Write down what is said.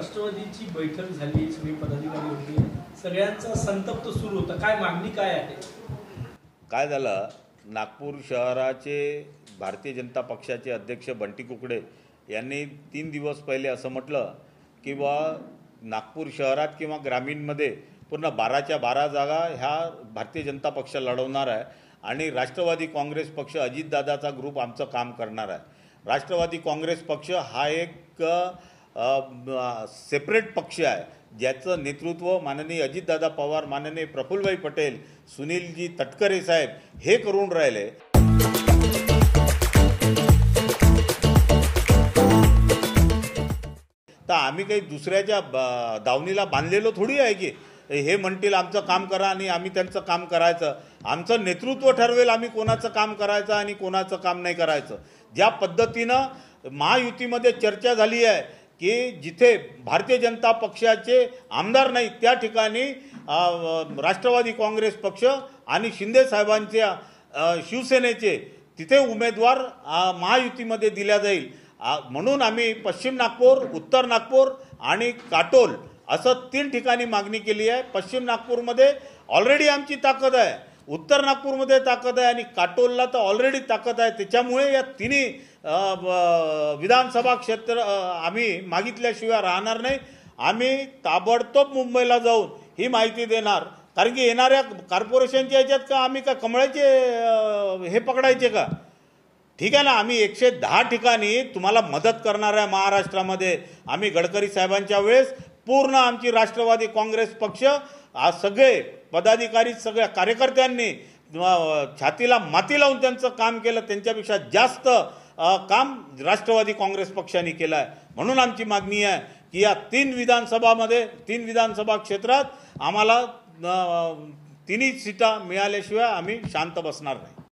राष्ट्रवादीची बैठक झाली, सगळे पदाधिकारी होते, सगळ्यांचा संतप्त सुरू होता. काय मागणी काय आहे? काय झालं, नागपूर शहराचे भारतीय जनता पक्षाचे अध्यक्ष बंटी कुकडे यांनी 3 दिवस पहिले असं म्हटलं की नागपूर शहरात किंवा ग्रामीणमध्ये पूर्ण 12च्या 12 जागा ह्या भारतीय जनता पक्ष लढवणार आहे आणि राष्ट्रवादी काँग्रेस पक्ष अजितदादाचा ग्रुप आमचं काम करणार आहे. राष्ट्रवादी काँग्रेस पक्ष हा एक सेपरेट पक्ष आहे ज्याचं नेतृत्व माननीय अजितदादा पवार, माननीय प्रफुल्लभाई पटेल, सुनीलजी तटकरे साहेब हे करून राहिले. तर आम्ही काही दुसऱ्याच्या दावणीला बांधलेलो थोडी आहे की हे म्हणतील आमचं काम करा आणि आम्ही त्यांचं काम करायचं. आमचं नेतृत्व ठरवेल आम्ही कोणाचं काम करायचं आणि कोणाचं काम नाही करायचं. ज्या पद्धतीनं महायुतीमध्ये चर्चा झाली आहे की जिथे भारतीय जनता पक्षाचे आमदार नाही त्या ठिकाणी राष्ट्रवादी काँग्रेस पक्ष आणि शिंदे साहेबांच्या शिवसेनेचे तिथे उमेदवार महायुतीमध्ये दिल्या जाईल. म्हणून आम्ही पश्चिम नागपूर, उत्तर नागपूर आणि काटोल असं 3 ठिकाणी मागणी केली आहे. पश्चिम नागपूरमध्ये ऑलरेडी आमची ताकद आहे, उत्तर नागपूरमध्ये ताकद आहे आणि काटोलला तर ऑलरेडी ताकद आहे. त्याच्यामुळे या तिन्ही विधानसभा क्षेत्र आम्ही मागितल्याशिवाय राहणार नाही. आम्ही ताबडतोब मुंबईला जाऊन ही माहिती देणार, कारण की येणाऱ्या कॉर्पोरेशनच्या ह्याच्यात का आम्ही का कमळाचे हे पकडायचे का? ठीक आहे ना, आम्ही 110 ठिकाणी तुम्हाला मदत करणार आहे महाराष्ट्रामध्ये. आम्ही गडकरी साहेबांच्या वेळेस पूर्ण आमची राष्ट्रवादी काँग्रेस पक्ष सगळे पदाधिकारी, सगळ्या कार्यकर्त्यांनी छातीला माती लावून त्यांचं काम केलं. त्यांच्यापेक्षा जास्त काम राष्ट्रवादी काँग्रेस पक्षाने केलं आहे. म्हणून आमची मागणी आहे की या 3 विधानसभा क्षेत्रात आम्हाला 3 सीटा मिळाल्याशिवाय आम्ही शांत बसणार नाही.